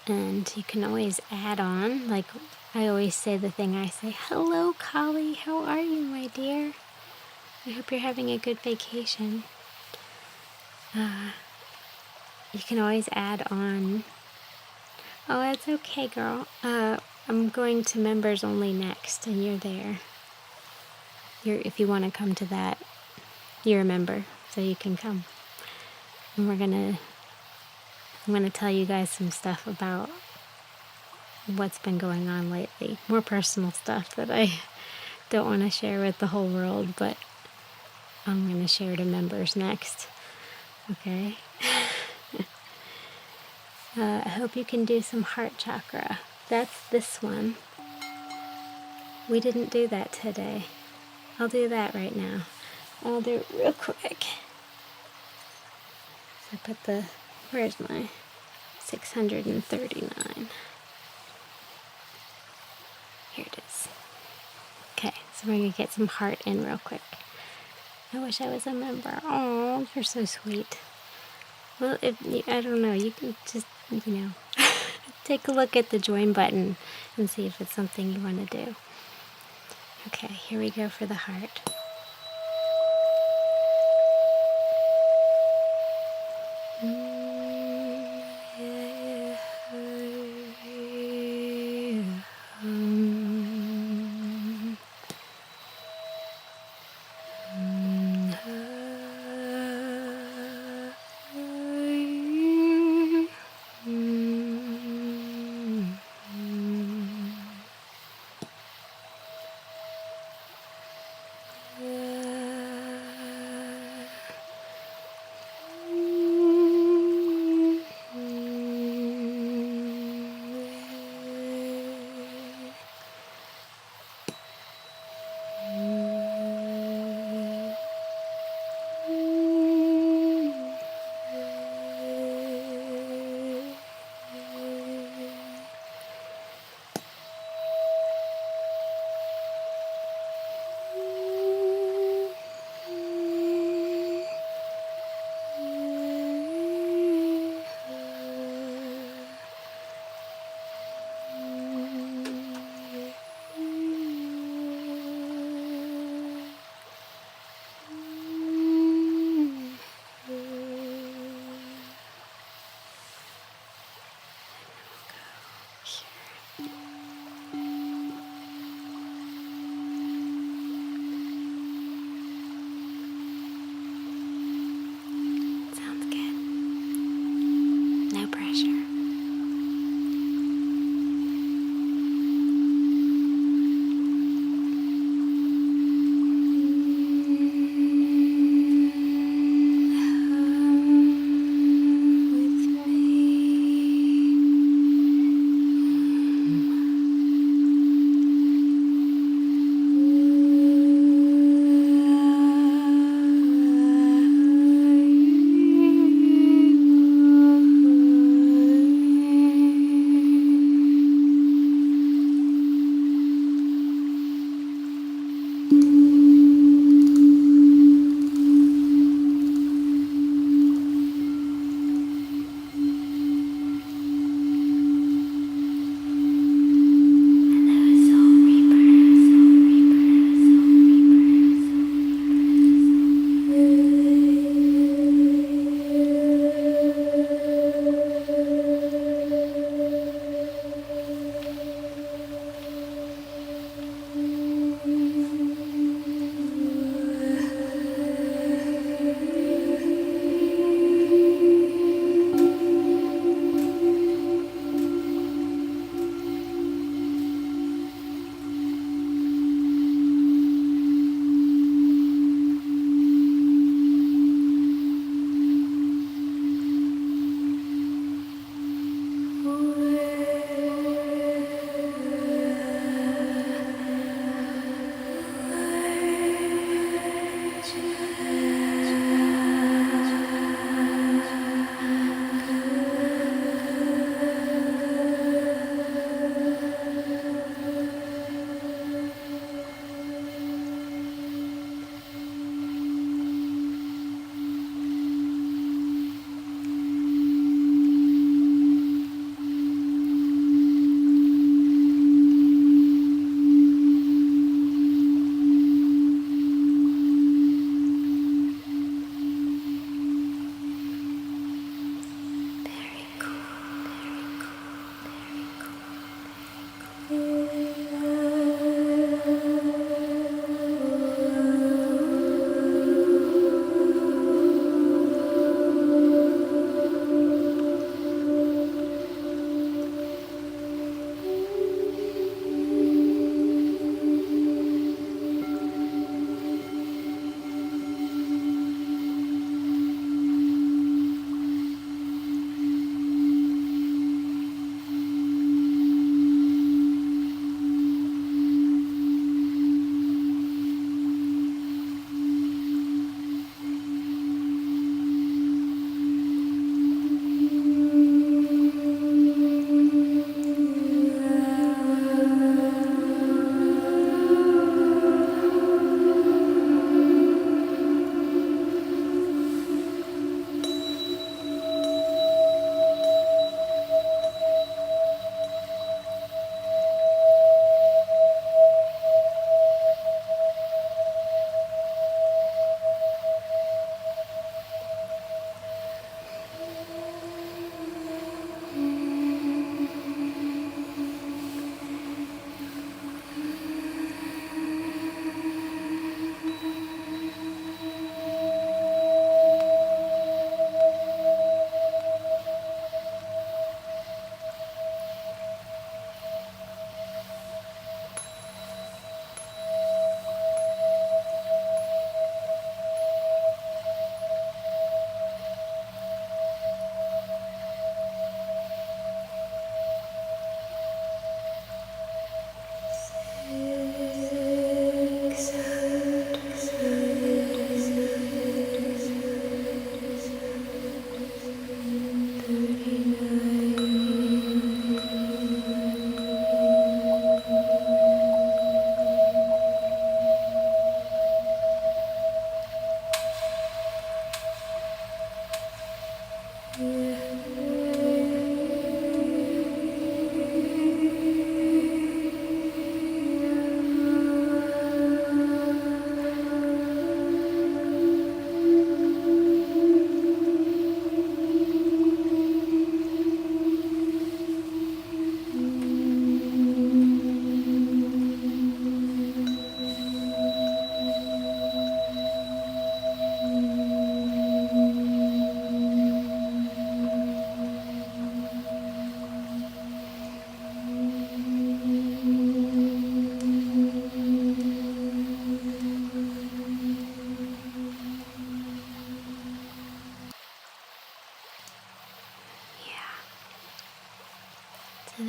And you can always add on, like I always say the thing I say, hello, Kali, how are you, my dear? I hope you're having a good vacation. You can always add on, oh, that's okay, girl. I'm going to members only next, and you're there. If you want to come to that, you're a member, so you can come. And I'm gonna tell you guys some stuff about what's been going on lately. More personal stuff that I don't want to share with the whole world, but I'm gonna share to members next. Okay? I hope you can do some heart chakra. That's this one. We didn't do that today. I'll do that right now. I'll do it real quick. I put where's my 639? Here it is. Okay, so we're going to get some heart in real quick. I wish I was a member. Oh, you're so sweet. Well, I don't know, you can just, take a look at the join button and see if it's something you want to do. Okay, here we go for the heart.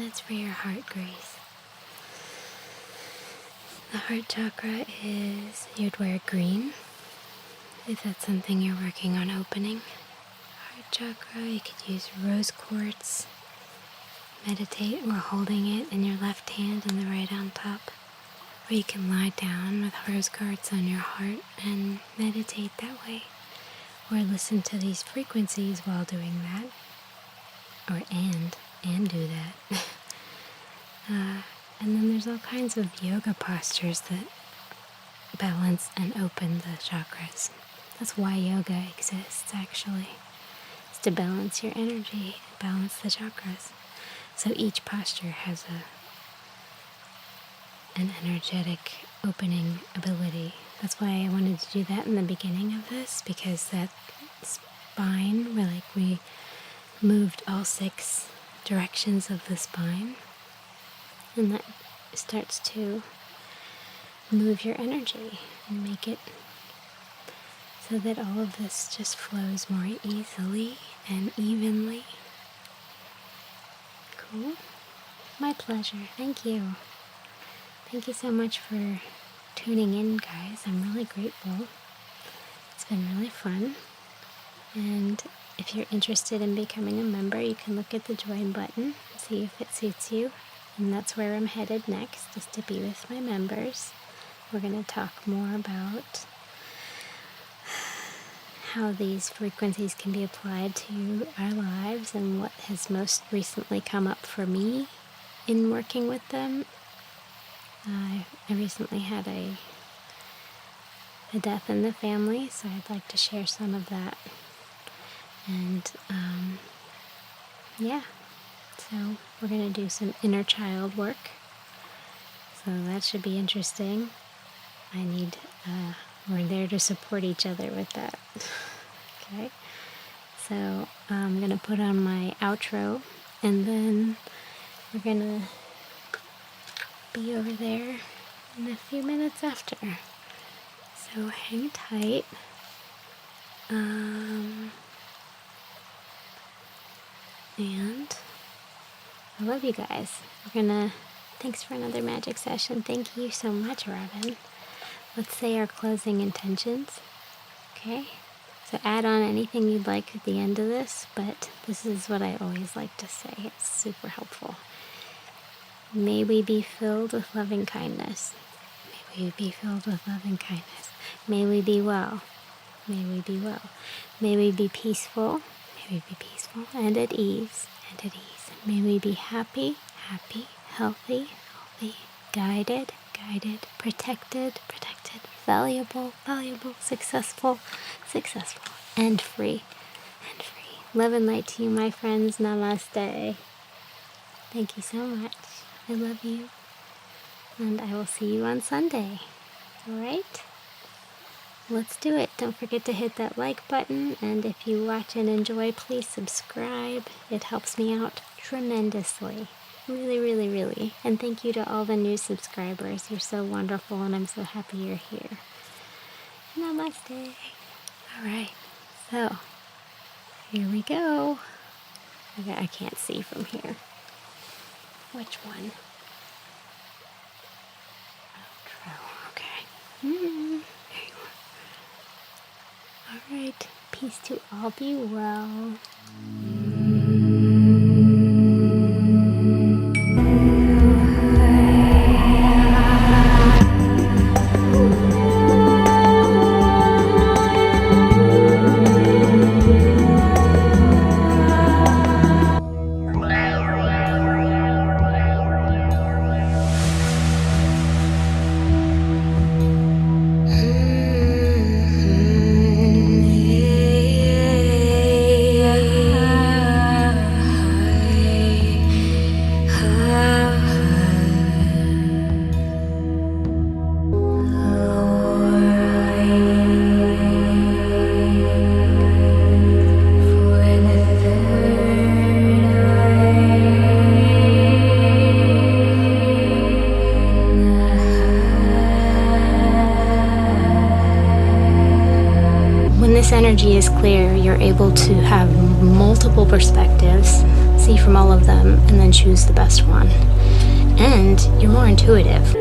that's for your heart, Grace. The heart chakra is, you'd wear green if that's something you're working on opening. Heart chakra, you could use rose quartz. Meditate while holding it in your left hand and the right on top. Or you can lie down with rose quartz on your heart and meditate that way. Or listen to these frequencies while doing that. Or and do that. And then there's all kinds of yoga postures that balance and open the chakras. That's why yoga exists, actually. It's to balance your energy, balance the chakras. So each posture has an energetic opening ability. That's why I wanted to do that in the beginning of this, because that spine, we moved all 6 directions of the spine, and that starts to move your energy and make it so that all of this just flows more easily and evenly. Cool. My pleasure. Thank you. Thank you so much for tuning in, guys. I'm really grateful. It's been really fun. And if you're interested in becoming a member, you can look at the join button and see if it suits you. And that's where I'm headed next, is to be with my members. We're going to talk more about how these frequencies can be applied to our lives and what has most recently come up for me in working with them. I recently had a death in the family, so I'd like to share some of that. And so we're going to do some inner child work. So that should be interesting. We're there to support each other with that. Okay. So I'm going to put on my outro, and then we're going to be over there in a few minutes after. So hang tight. And I love you guys. Thanks for another magic session. Thank you so much, Robin. Let's say our closing intentions. Okay? So add on anything you'd like at the end of this, but this is what I always like to say. It's super helpful. May we be filled with loving kindness. May we be filled with loving kindness. May we be well. May we be well. May we be peaceful. May we be peaceful and at ease. And at ease. May we be happy, healthy, guided, protected, valuable, successful, and free. Love and light to you, my friends. Namaste. Thank you so much. I love you. And I will see you on Sunday. Alright? Let's do it. Don't forget to hit that like button. And if you watch and enjoy, please subscribe. It helps me out tremendously. Really. And thank you to all the new subscribers. You're so wonderful, and I'm so happy you're here. Namaste. Alright. So, here we go. Okay, I can't see from here. Which one? Outro. Okay. There you are. Alright. Peace to all. Be well. Energy is clear, you're able to have multiple perspectives, see from all of them and then choose the best one. And you're more intuitive.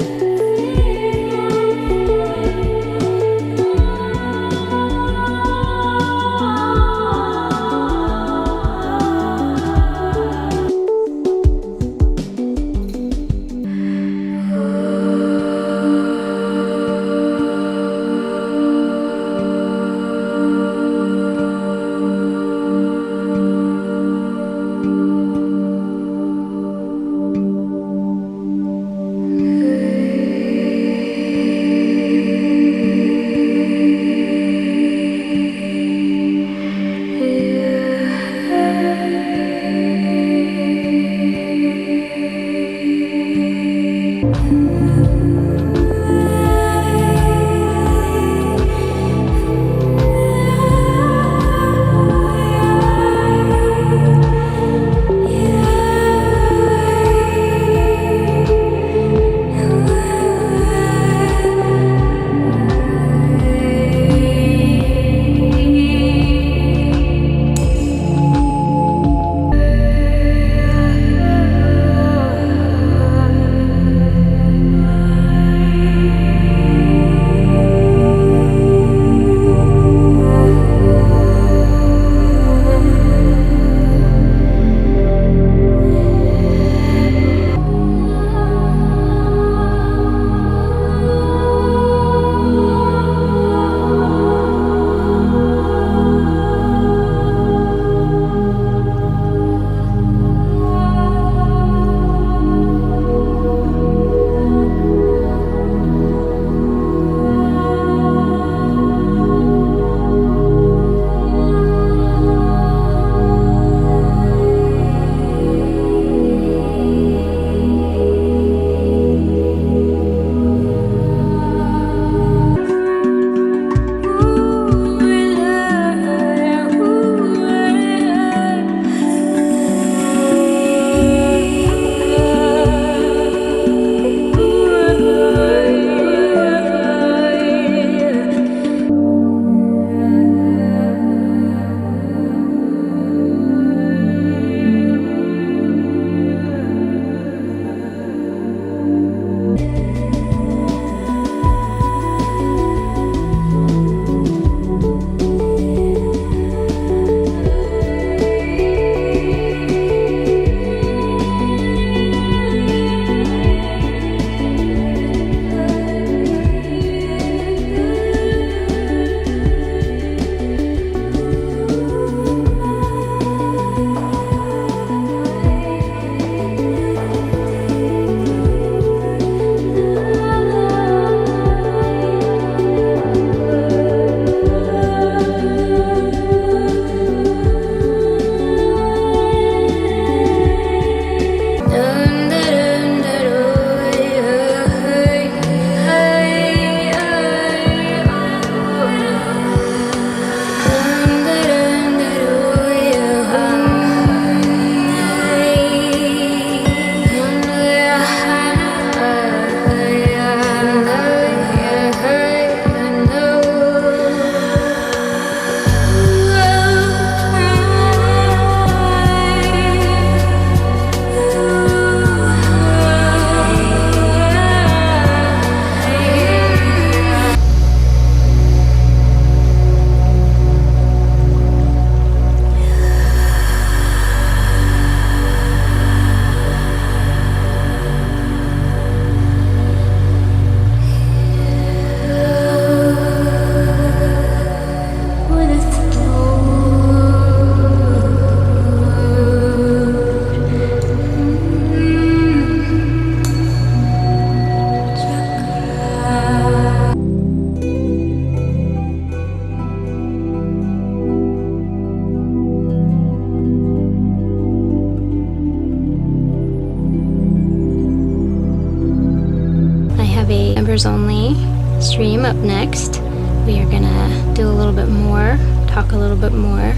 members only stream up next. We are gonna do a little bit more, talk a little bit more.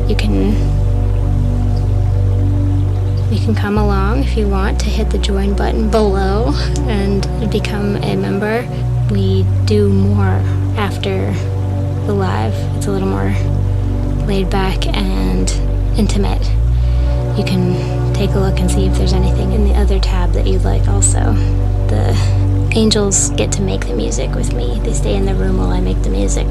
You can come along if you want to hit the join button below and become a member. We do more after the live. It's a little more laid back and intimate. You can take a look and see if there's anything in the other tab that you'd like also. The angels get to make the music with me. They stay in the room while I make the music.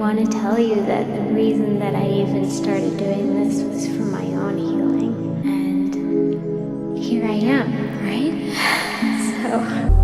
want to tell you that the reason that I even started doing this was for my own healing. And here I am, right? So...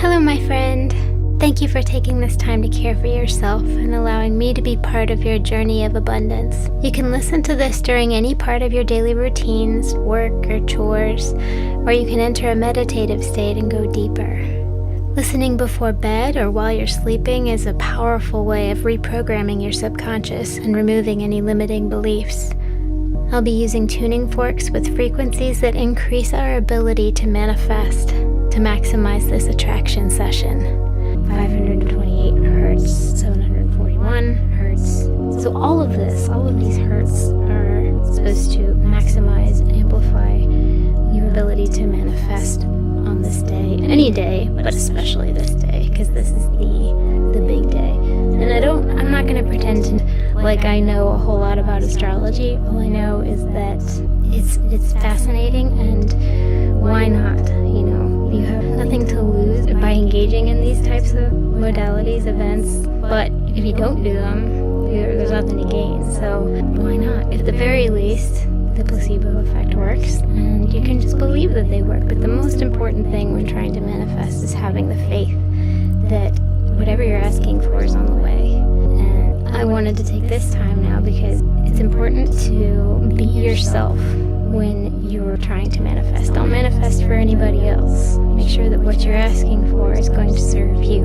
Hello, my friend. Thank you for taking this time to care for yourself and allowing me to be part of your journey of abundance. You can listen to this during any part of your daily routines, work, or chores, or you can enter a meditative state and go deeper. Listening before bed or while you're sleeping is a powerful way of reprogramming your subconscious and removing any limiting beliefs. I'll be using tuning forks with frequencies that increase our ability to manifest to maximize this attraction session. 528 hertz, 741 hertz. So all of these hertz are supposed to maximize and amplify your ability to manifest on this day, any day, but especially this day, because this is the big day. And I'm not going to pretend like I know a whole lot about astrology. All I know is that it's fascinating, and why not? You have nothing to lose by engaging in these types of modalities, events, but if you don't do them, there's nothing to gain. So why not? At the very least, the placebo effect works, and you can just believe that they work. But the most important thing when trying to manifest is having the faith that whatever you're asking for is on the way. And I wanted to take this time now because it's important to be yourself when you're trying to manifest. Don't manifest for anybody else. Make sure that what you're asking for is going to serve you.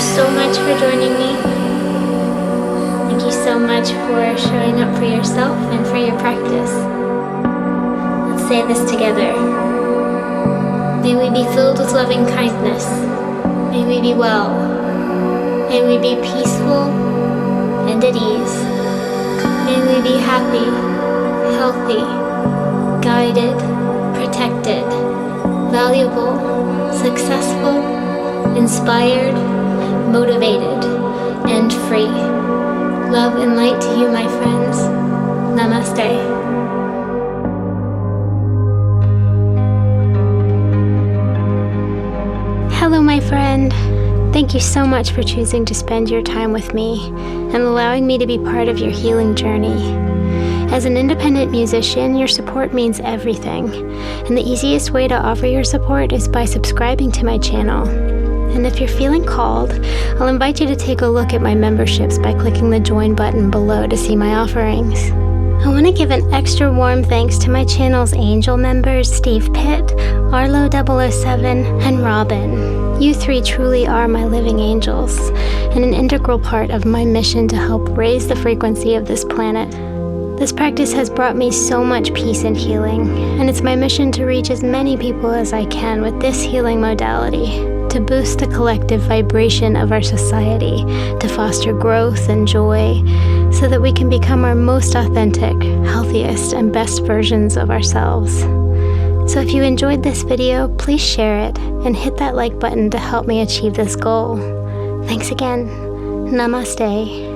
So much for joining me. Thank you so much for showing up for yourself and for your practice. Let's say this together. May we be filled with loving kindness. May we be well. May we be peaceful and at ease. May we be happy, healthy, guided, protected, valuable, successful, inspired, motivated, and free. Love and light to you, my friends. Namaste. Hello, my friend. Thank you so much for choosing to spend your time with me and allowing me to be part of your healing journey. As an independent musician, your support means everything, and the easiest way to offer your support is by subscribing to my channel. And if you're feeling called, I'll invite you to take a look at my memberships by clicking the join button below to see my offerings. I want to give an extra warm thanks to my channel's angel members, Steve Pitt, Arlo 007, and Robin. You three truly are my living angels, and an integral part of my mission to help raise the frequency of this planet. This practice has brought me so much peace and healing, and it's my mission to reach as many people as I can with this healing modality, to boost the collective vibration of our society, to foster growth and joy, so that we can become our most authentic, healthiest, and best versions of ourselves. So if you enjoyed this video, please share it and hit that like button to help me achieve this goal. Thanks again. Namaste.